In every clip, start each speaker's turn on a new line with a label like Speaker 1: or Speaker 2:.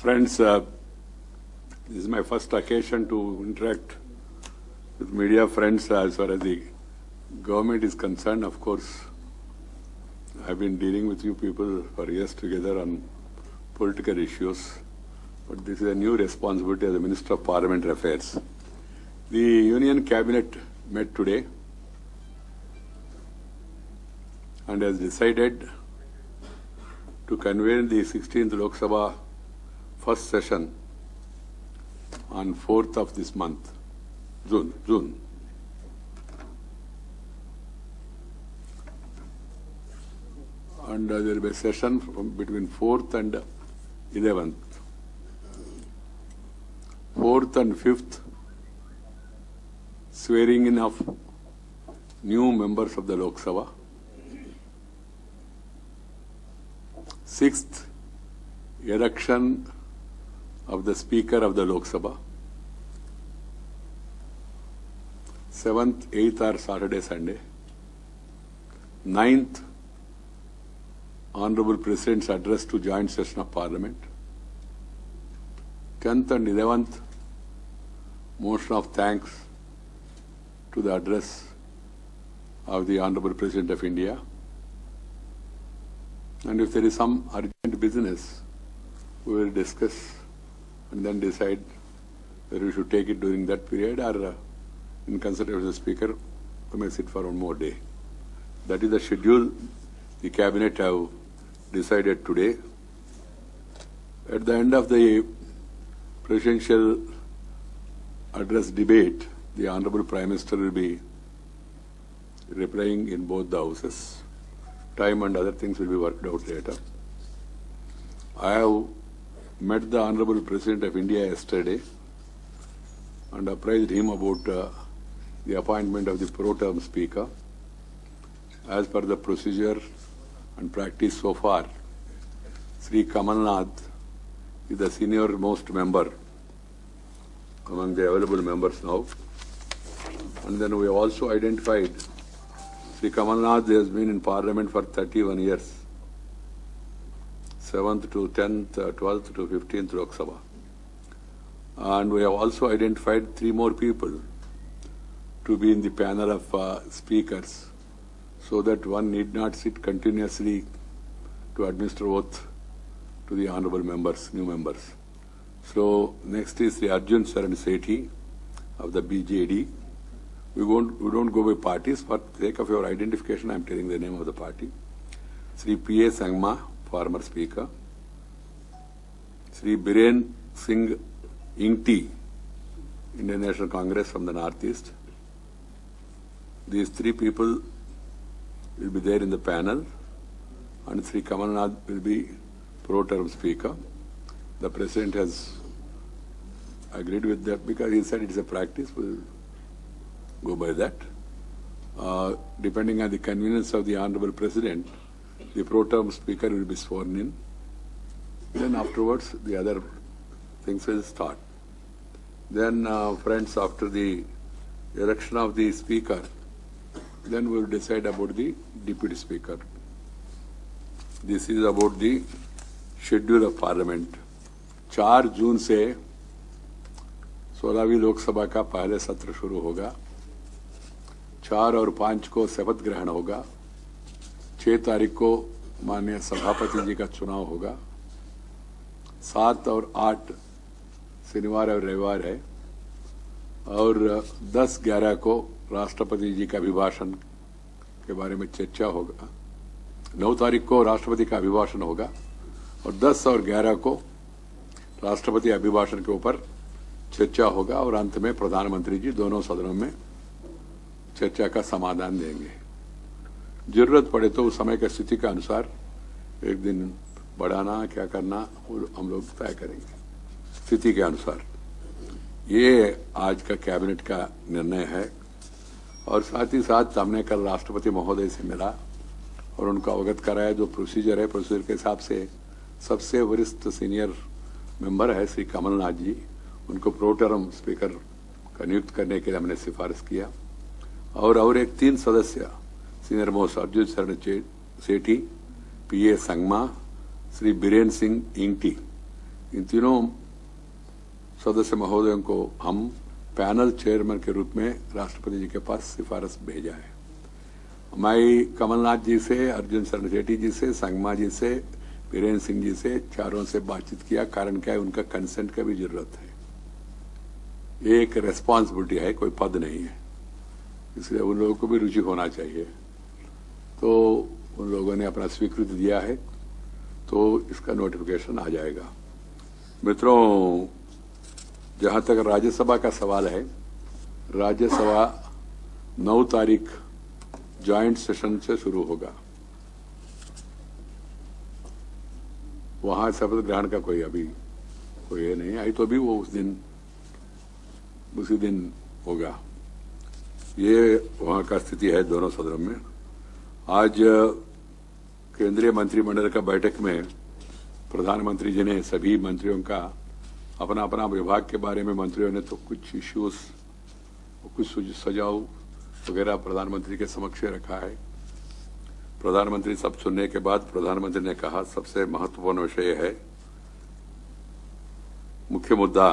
Speaker 1: Friends, this is my first occasion to interact with media friends as far as the government is concerned. Of course, I've been dealing with you people for years together on political issues, but this is a new responsibility as the Minister of Parliamentary Affairs. The Union Cabinet met today and has decided to convene the 16th Lok Sabha first session on 4th of this month, June. And there will be a session between 4th and 11th. 4th and 5th, swearing in of new members of the Lok Sabha. 6th, election of the Speaker of the Lok Sabha. 7th, 8th are Saturday, Sunday. 9th, Honorable President's address to joint session of Parliament. 10th and 11th, motion of thanks to the address of the Honorable President of India. And if there is some urgent business, we will discuss and then decide whether we should take it during that period or in consideration of the Speaker, we may sit for one more day. That is the schedule the Cabinet have decided today. At the end of the presidential address debate, the Honorable Prime Minister will be replying in both the houses. Time and other things will be worked out later. I have met the Honorable President of India yesterday and apprised him about the appointment of the pro-term Speaker. As per the procedure and practice so far, Sri Kamal Nath is the senior most member among the available members now. And then we have also identified Sri Kamal Nath has been in Parliament for 31 years, 7th to 10th, 12th to 15th Lok Sabha. And we have also identified 3 more people to be in the panel of speakers, so that one need not sit continuously to administer oath to the honorable members, new members. So next is Sri Arjun Saran Sethi of the BJD. We don't go by parties. For the sake of your identification, I am telling the name of the party. Sri P.A. Sangma, former Speaker. Sri Biren Singh Ingti, Indian National Congress from the Northeast. These 3 people will be there in the panel, and Sri Kamal Nath will be pro-term Speaker. The President has agreed with that because he said it is a practice. We'll go by that. Depending on the convenience of the Honorable President, the pro-term Speaker will be sworn in. Then afterwards, the other things will start. Then, friends, after the election of the Speaker, then we will decide about the Deputy Speaker. This is about the schedule of Parliament. 4 जून से 16वीं लोकसभा का पहले सत्र शुरू होगा। 4 और 5 को शपथ ग्रहण होगा। 6 तारीख को माननीय सभापति जी का चुनाव होगा। 7 और 8 शनिवार और रविवार है, और 10-11 को राष्ट्रपति जी का अभिभाषण के बारे में चर्चा होगा। 9 तारीख को राष्ट्रपति का अभिभाषण होगा, और 10 और 11 को राष्ट्रपति अभिभाषण के ऊपर चर्चा होगा, और अंत में प्रधानमंत्री जी दोनों सदनों में चर्चा का समाधान देंगे। जरूरत पड़े तो उस समय की स्थिति के अनुसार एक दिन बढ़ाना, क्या करना, वो हम लोग तय करेंगे स्थिति के अनुसार। ये आज का कैबिनेट का निर्णय है। और साथ ही साथ हमने कल राष्ट्रपति महोदय से मिला और उनको अवगत कराया जो प्रोसीजर है, प्रोसीजर के हिसाब से सबसे वरिष्ठ सीनियर मेंबर है श्री कमलनाथ जी, उनको प्रो-टर्म स्पीकर का नियुक्त करने के लिए हमने सिफारिश किया। और एक 3 सदस्य सीनियर मोस्ट अर्जुन शरण सेठी, P.A. संगमा, श्री बीरेन सिंह इंगटी, इन तीनों सदस्य महोदयों को हम पैनल चेयरमैन के रूप में राष्ट्रपति जी के पास सिफारिश भेजा है। मैं कमलनाथ जी से, अर्जुन शरण शेट्टी जी से, संगमा जी से, बीरेन्द्र सिंह जी से, चारों से बातचीत किया। कारण क्या है, उनका कंसेंट का भी जरूरत है। ये एक रेस्पॉन्सिबिलिटी है, कोई पद नहीं है, इसलिए उन लोगों को भी रुचि होना चाहिए। तो उन लोगों ने अपना स्वीकृति दिया है, तो इसका नोटिफिकेशन आ जाएगा। मित्रों, जहां तक राज्यसभा का सवाल है, राज्यसभा 9 तारीख ज्वाइंट सेशन से शुरू होगा। वहां शपथ ग्रहण का कोई ये नहीं आई, तो अभी वो उसी दिन होगा। ये वहां का स्थिति है दोनों सदनों में। आज केंद्रीय मंत्रिमंडल का बैठक में प्रधानमंत्री जी ने सभी मंत्रियों का अपना अपना विभाग के बारे में, मंत्रियों ने तो कुछ इश्यूज, कुछ सुझाव वगैरह प्रधानमंत्री के समक्ष रखा है। प्रधानमंत्री सब सुनने के बाद प्रधानमंत्री ने कहा सबसे महत्वपूर्ण विषय है, मुख्य मुद्दा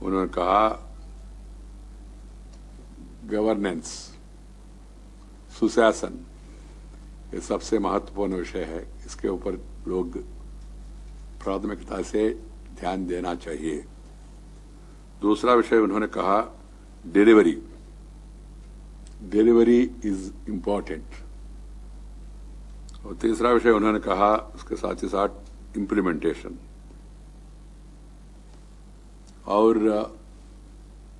Speaker 1: उन्होंने कहा गवर्नेंस, सुशासन, ये सबसे महत्वपूर्ण विषय है। इसके ऊपर लोग प्राथमिकता से ध्यान देना चाहिए। दूसरा विषय उन्होंने कहा डिलीवरी इज इम्पोर्टेंट। और तीसरा विषय उन्होंने कहा उसके साथ ही साथ इम्प्लीमेंटेशन। और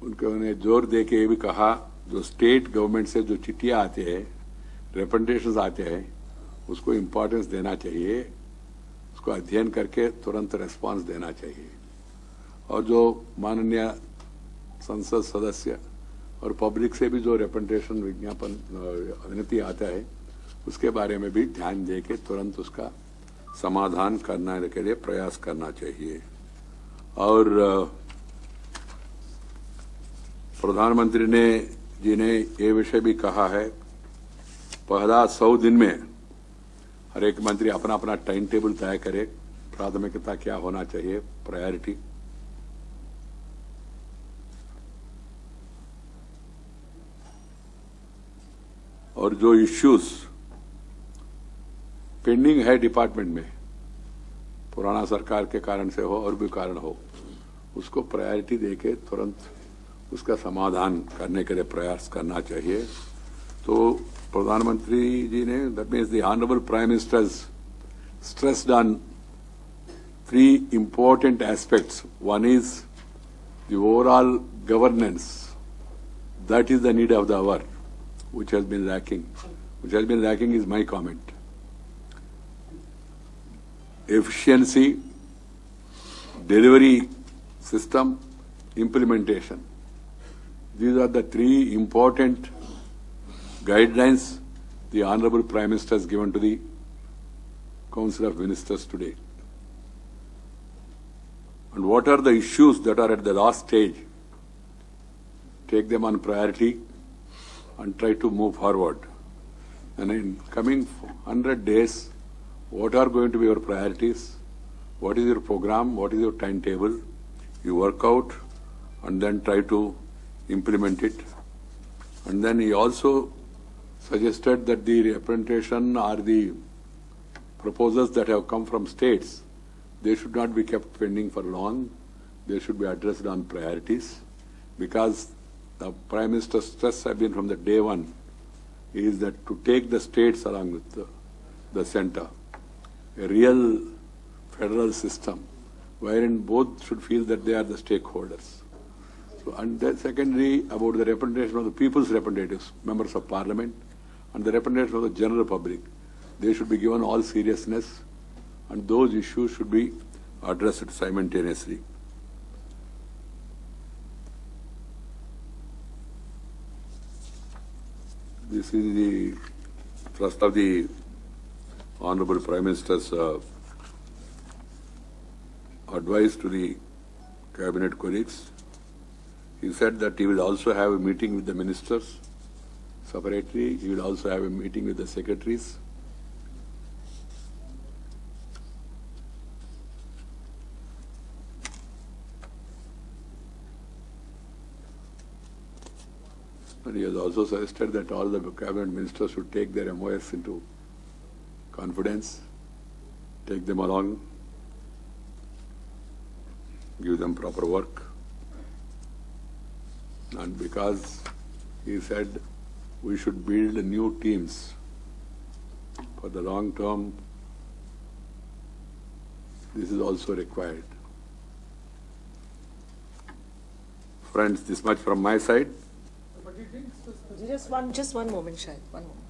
Speaker 1: उन्होंने जोर दे के ये भी कहा, जो स्टेट गवर्नमेंट से जो चिट्ठियां आते हैं, रिप्रेजेंटेशंस आते हैं, उसको इम्पोर्टेंस देना चाहिए, उसको अध्ययन करके तुरंत रेस्पॉन्स देना चाहिए। और जो माननीय संसद सदस्य और पब्लिक से भी जो रिप्रेजेंटेशन विज्ञापन विनती आता है, उसके बारे में भी ध्यान दे के तुरंत उसका समाधान करने के लिए प्रयास करना चाहिए। और प्रधानमंत्री जी ने ये विषय भी कहा है, पहला 100 दिन में हर एक मंत्री अपना अपना टाइम टेबल तय करे, प्राथमिकता क्या होना चाहिए, प्रायोरिटी। और जो इश्यूज पेंडिंग है डिपार्टमेंट में, पुराना सरकार के कारण से हो और भी कारण हो, उसको प्रायोरिटी देके तुरंत उसका समाधान करने के लिए प्रयास करना चाहिए। तो प्रधानमंत्री जी ने, that means the honourable prime minister stressed on 3 important aspects. One is the overall governance. That is the need of the hour, which has been lacking. Which has been lacking is my comment. Efficiency, delivery system, implementation. These are the 3 important guidelines the Honorable Prime Minister has given to the Council of Ministers today. And what are the issues that are at the last stage? Take them on priority and try to move forward. And in coming 100 days, what are going to be your priorities? What is your program? What is your timetable? You work out and then try to implement it. And then he also suggested that the representation or the proposals that have come from states, they should not be kept pending for long. They should be addressed on priorities, because the Prime Minister's stress has been from the day one is that to take the states along with the center, a real federal system wherein both should feel that they are the stakeholders. So, and then secondly, about the representation of the people's representatives, members of parliament, and the representation of the general public, they should be given all seriousness, and those issues should be addressed simultaneously. This is the thrust of the Honorable Prime Minister's advice to the cabinet colleagues. He said that he will also have a meeting with the ministers separately. He will also have a meeting with the secretaries. And he has also suggested that all the cabinet ministers should take their MOS into confidence, take them along, give them proper work. And because he said we should build new teams for the long term, this is also required. Friends, this much from my side.
Speaker 2: Just one moment, Shahid. One moment.